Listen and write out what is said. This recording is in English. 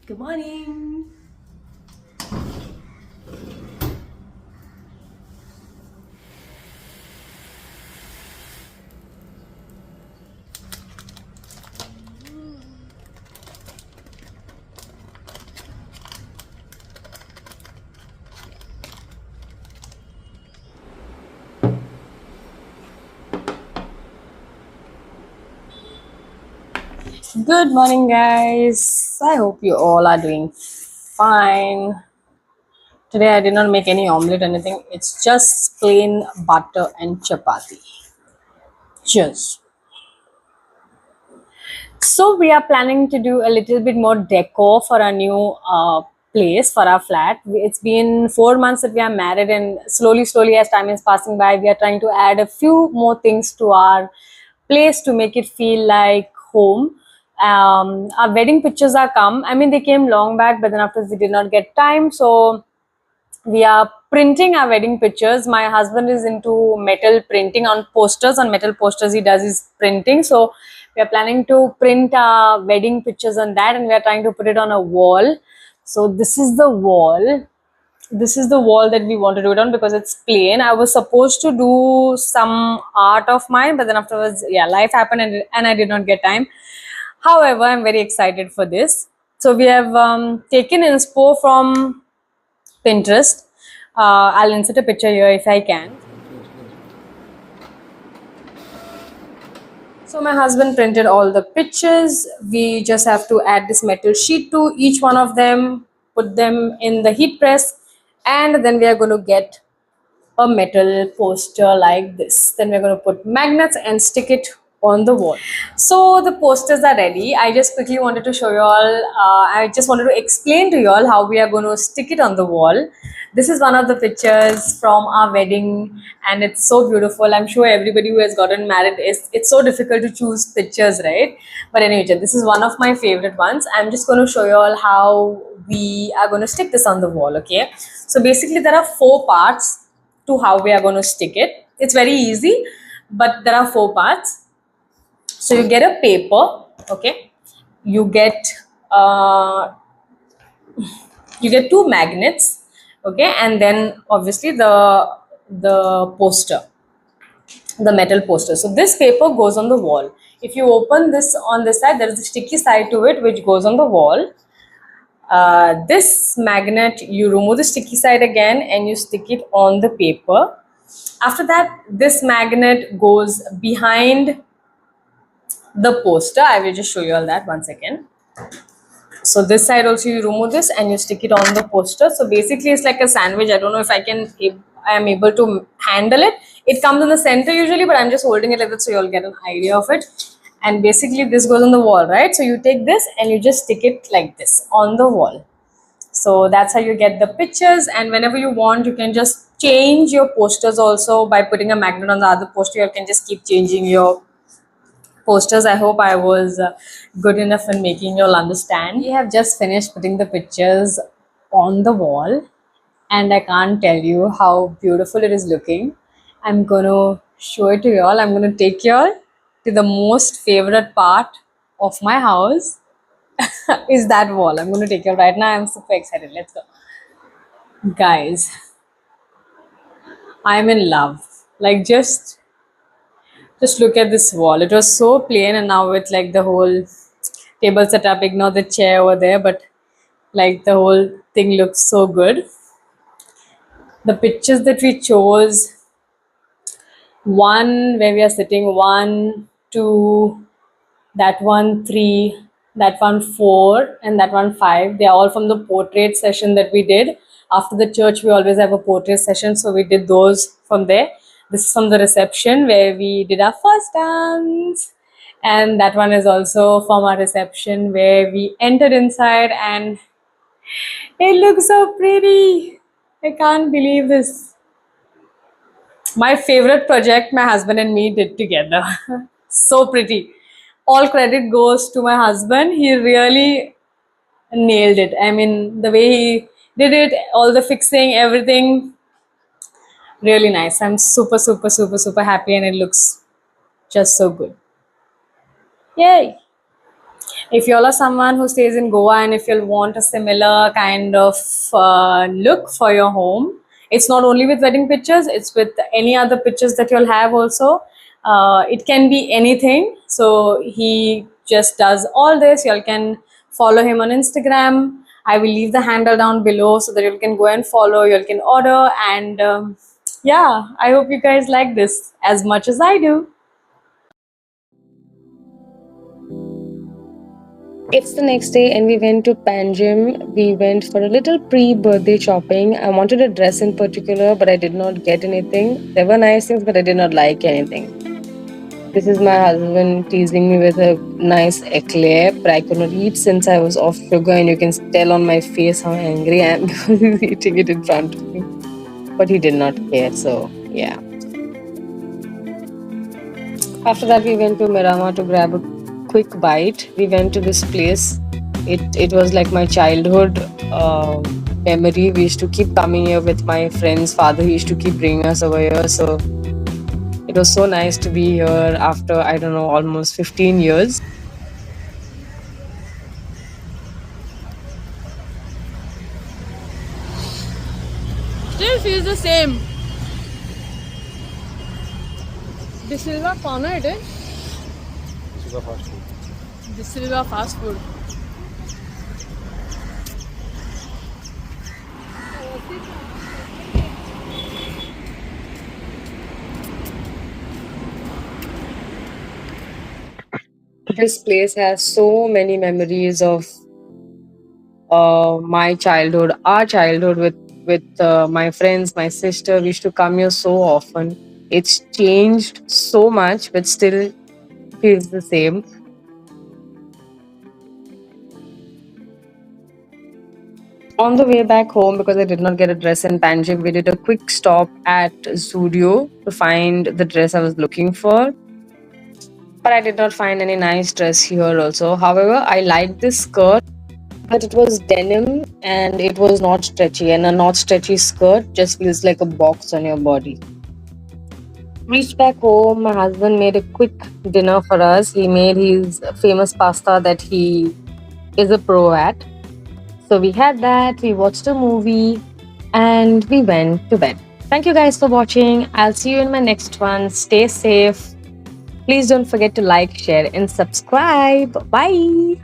Good morning. Good morning, guys. I hope you all are doing fine. Today I did not make any omelette or anything. It's just plain butter and chapati. Just. So we are planning to do a little bit more decor for our new place for our flat. It's been 4 months that we are married, and slowly, as time is passing by, we are trying to add a few more things to our place to make it feel like home. Our wedding pictures are come. I mean, they came long back, but then after we did not get time, so we are printing our wedding pictures. My husband is into metal printing on posters. On metal posters he does his printing, so we are planning to print our wedding pictures on that, and we are trying to put it on a wall. So this is the wall that we want to do it on, because it's plain. I was supposed to do some art of mine, but then afterwards, yeah, life happened, and I did not get time. However, I'm very excited for this. So we have taken inspo from Pinterest. I'll insert a picture here if I can. So my husband printed all the pictures. We just have to add this metal sheet to each one of them, put them in the heat press, and then we are going to get a metal poster like this. Then we're going to put magnets and stick it on the wall. So the posters are ready. I just quickly wanted to show you all, I just wanted to explain to you all how we are going to stick it on the wall. This is one of the pictures from our wedding, and it's so beautiful. I'm sure everybody who has gotten married, it's so difficult to choose pictures, right? But anyway, this is one of my favorite ones. I'm just going to show you all how we are going to stick this on the wall. Okay, so basically there are 4 parts to how we are going to stick it. It's very easy, but there are 4 parts. So you get a paper, okay? You get uh, you get 2 magnets, okay, and then obviously the poster, the metal poster. So this paper goes on the wall. If you open this on this side, there is a sticky side to it which goes on the wall. This magnet, you remove the sticky side again and you stick it on the paper. After that, this magnet goes behind the poster. I will just show you all that one second. So this side also you remove this and you stick it on the poster. So basically it's like a sandwich. I don't know if I am able to handle it. It comes in the center usually, but I'm just holding it like that so you'll get an idea of it. And basically this goes on the wall, right? So you take this and you just stick it like this on the wall. So that's how you get the pictures, and whenever you want you can just change your posters also by putting a magnet on the other poster. You can just keep changing your posters. I hope I was good enough in making you all understand. We have just finished putting the pictures on the wall, and I can't tell you how beautiful it is looking. I'm gonna show it to you all. I'm gonna take you all to the most favorite part of my house. Is that wall. I'm gonna take you all right now. I'm super excited. Let's go. Guys, I'm in love. Like just look at this wall. It was so plain, and now with like the whole table setup, ignore the chair over there, but like the whole thing looks so good. The pictures that we chose, one where we are sitting, one, two, that one, three, that one, four, and that one, five. They are all from the portrait session that we did. After the church, we always have a portrait session, so we did those from there. This is from the reception where we did our first dance. And that one is also from our reception where we entered inside, and it looks so pretty. I can't believe this. My favorite project my husband and me did together. So pretty. All credit goes to my husband. He really nailed it. I mean, the way he did it, all the fixing, everything, really nice. I'm super happy, and it looks just so good. Yay! If you all are someone who stays in Goa and if you'll want a similar kind of look for your home, it's not only with wedding pictures, it's with any other pictures that you'll have also. It can be anything. So he just does all this. You all can follow him on Instagram. I will leave the handle down below so that you can go and follow, you all can order. And yeah, I hope you guys like this as much as I do. It's the next day and we went to Panjim. We went for a little pre-birthday shopping. I wanted a dress in particular, but I did not get anything. There were nice things, but I did not like anything. This is my husband teasing me with a nice eclair, but I could not eat since I was off sugar, and you can tell on my face how angry I am because he's eating it in front of me. But he did not care, so yeah. After that, we went to Mirama to grab a quick bite. We went to this place. It was like my childhood memory. We used to keep coming here with my friend's father. He used to keep bringing us over here. So it was so nice to be here after, I don't know, almost 15 years. Still feels the same. De Silva corner it is? Silva fast food. De Silva fast food. This place has so many memories of my childhood, our childhood with my friends, my sister. We used to come here so often. It's changed so much, but still feels the same. On the way back home, because I did not get a dress in Panjim, we did a quick stop at Zudio to find the dress I was looking for. But I did not find any nice dress here also. However, I liked this skirt, but it was denim and it was not stretchy. And a not stretchy skirt just feels like a box on your body. Reached back home, my husband made a quick dinner for us. He made his famous pasta that he is a pro at. So we had that, we watched a movie, and we went to bed. Thank you guys for watching. I'll see you in my next one. Stay safe. Please don't forget to like, share, and subscribe. Bye.